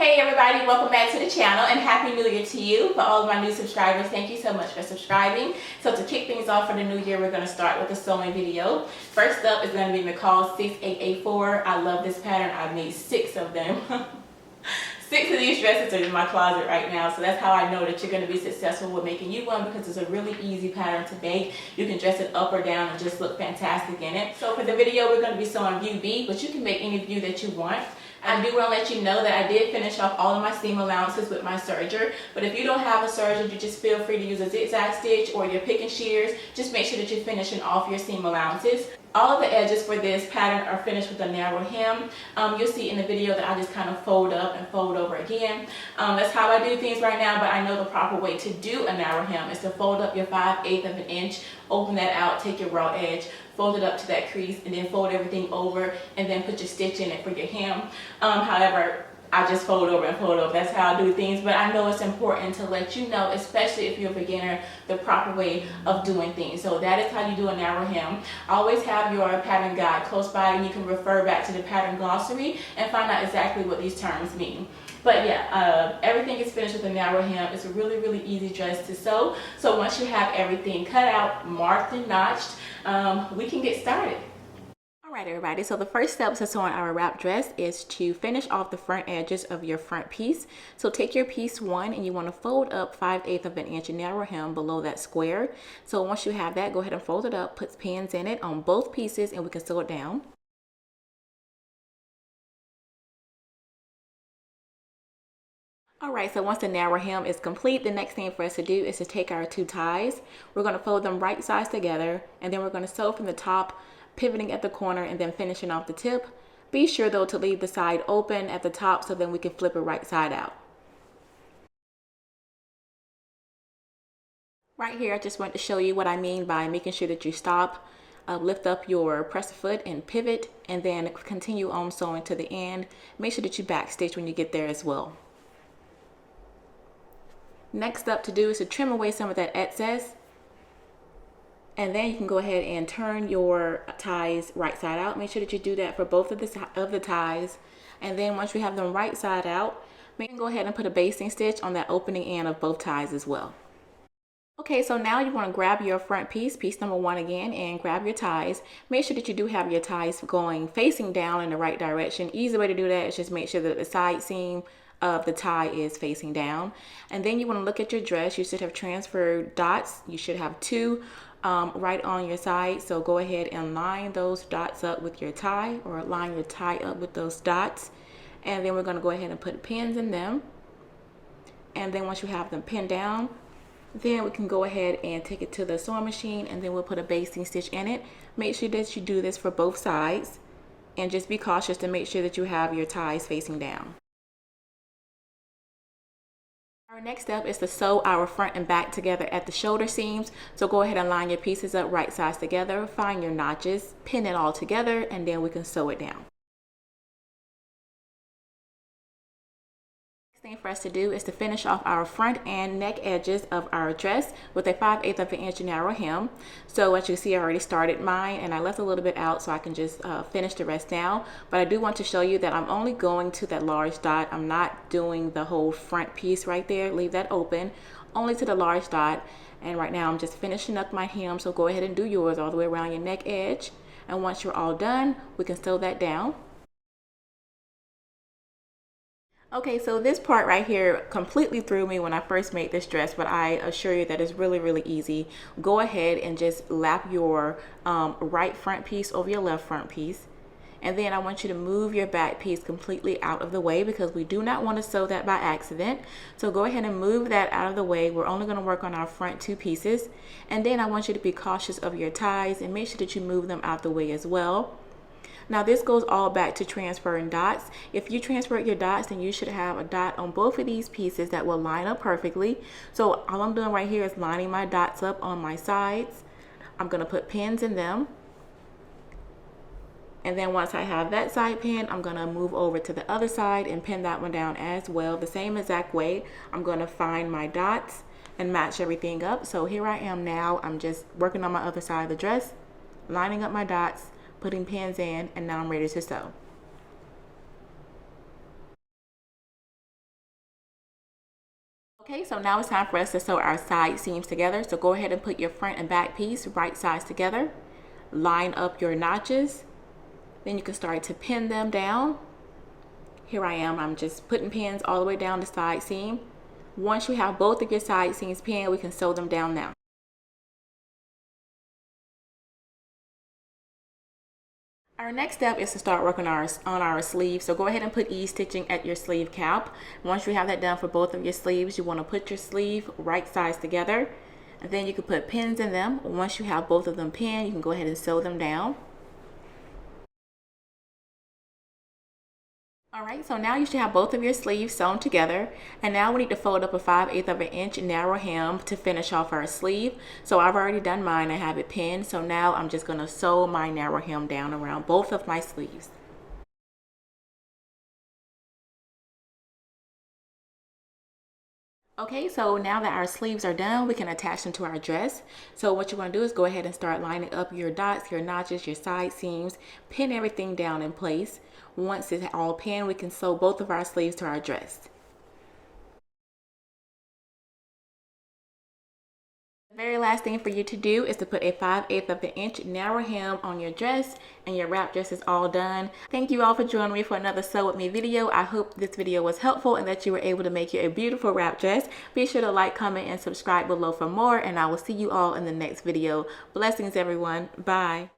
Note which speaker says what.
Speaker 1: Hey everybody, welcome back to the channel and Happy New Year to you. For all of my new subscribers, thank you so much for subscribing. So to kick things off for the new year, we're going to start with a sewing video. First up is going to be McCalls 6884. I love this pattern. I've made 6 of them. 6 of these dresses are in my closet right now, so that's how I know that you're going to be successful with making you one, because it's a really easy pattern to make. You can dress it up or down and just look fantastic in it. So for the video, we're going to be sewing view B, but you can make any view that you want. I do want to let you know that I did finish off all of my seam allowances with my serger, but if you don't have a serger, you just feel free to use a zigzag stitch or your pick and shears. Just make sure that you're finishing off your seam allowances. All of the edges for this pattern are finished with a narrow hem. You'll see in the video that I just kind of fold up and fold over again. That's how I do things right now, but I know the proper way to do a narrow hem is to fold up your 5/8 of an inch, open that out, take your raw edge, fold it up to that crease, and then fold everything over, and then put your stitch in it for your hem. However, I just fold over and fold over. That's how I do things, but I know it's important to let you know, especially if you're a beginner, the proper way of doing things. So that is how you do a narrow hem. Always have your pattern guide close by, and you can refer back to the pattern glossary and find out exactly what these terms mean. But yeah, everything is finished with a narrow hem. It's a really, really easy dress to sew. So once you have everything cut out, marked, and notched, we can get started. Alright everybody, so the first step to sewing our wrap dress is to finish off the front edges of your front piece. So take your piece 1 and you want to fold up 5/8 of an inch narrow hem below that square. So once you have that, go ahead and fold it up, put pins in it on both pieces, and we can sew it down. Alright, so once the narrow hem is complete, the next thing for us to do is to take our 2 ties. We're going to fold them right sides together, and then we're going to sew from the top, pivoting at the corner and then finishing off the tip. Be sure though to leave the side open at the top so then we can flip it right side out. Right here, I just want to show you what I mean by making sure that you stop, lift up your press foot and pivot, and then continue on sewing to the end. Make sure that you backstitch when you get there as well. Next up to do is to trim away some of that excess. And then you can go ahead and turn your ties right side out. Make sure that you do that for both of the ties. And then once you have them right side out, you can go ahead and put a basting stitch on that opening end of both ties as well. Okay, so now you want to grab your front piece, piece number 1 again, and grab your ties. Make sure that you do have your ties going facing down in the right direction. Easy way to do that is just make sure that the side seam of the tie is facing down. And then you want to look at your dress. You should have transferred dots. You should have 2 right on your side. So go ahead and line those dots up with your tie, or line your tie up with those dots. And then we're going to go ahead and put pins in them. And then once you have them pinned down, then we can go ahead and take it to the sewing machine, and then we'll put a basting stitch in it. Make sure that you do this for both sides, and just be cautious to make sure that you have your ties facing down. Our next step is to sew our front and back together at the shoulder seams. So go ahead and line your pieces up right sides together, find your notches, pin it all together, and then we can sew it down. Next thing for us to do is to finish off our front and neck edges of our dress with a 5/8 of an inch narrow hem. So as you see, I already started mine, and I left a little bit out so I can just finish the rest now. But I do want to show you that I'm only going to that large dot. I'm not doing the whole front piece right there. Leave that open, only to the large dot. And right now I'm just finishing up my hem, so go ahead and do yours all the way around your neck edge. And once you're all done, we can sew that down. Okay, so this part right here completely threw me when I first made this dress, but I assure you that it's really, really easy. Go ahead and just lap your right front piece over your left front piece. And then I want you to move your back piece completely out of the way, because we do not want to sew that by accident. So go ahead and move that out of the way. We're only going to work on our front 2 pieces. And then I want you to be cautious of your ties and make sure that you move them out the way as well. Now this goes all back to transferring dots. If you transferred your dots, then you should have a dot on both of these pieces that will line up perfectly. So all I'm doing right here is lining my dots up on my sides. I'm going to put pins in them. And then once I have that side pinned, I'm going to move over to the other side and pin that one down as well. The same exact way, I'm going to find my dots and match everything up. So here I am now. I'm just working on my other side of the dress, lining up my dots, putting pins in, and now I'm ready to sew. Okay, so now it's time for us to sew our side seams together. So go ahead and put your front and back piece right sides together. Line up your notches. Then you can start to pin them down. Here I am, I'm just putting pins all the way down the side seam. Once you have both of your side seams pinned, we can sew them down now. Our next step is to start working on our sleeve. So go ahead and put ease stitching at your sleeve cap. Once you have that done for both of your sleeves, you want to put your sleeve right sides together. And then you can put pins in them. Once you have both of them pinned, you can go ahead and sew them down. Alright, so now you should have both of your sleeves sewn together, and now we need to fold up a 5/8 of an inch narrow hem to finish off our sleeve. So I've already done mine, I have it pinned, so now I'm just going to sew my narrow hem down around both of my sleeves. Okay, so now that our sleeves are done, we can attach them to our dress. So what you want to do is go ahead and start lining up your dots, your notches, your side seams, pin everything down in place. Once it's all pinned, we can sew both of our sleeves to our dress. The very last thing for you to do is to put a 5/8 of an inch narrow hem on your dress, and your wrap dress is all done. Thank you all for joining me for another Sew With Me video. I hope this video was helpful and that you were able to make you a beautiful wrap dress. Be sure to like, comment, and subscribe below for more, and I will see you all in the next video. Blessings, everyone. Bye.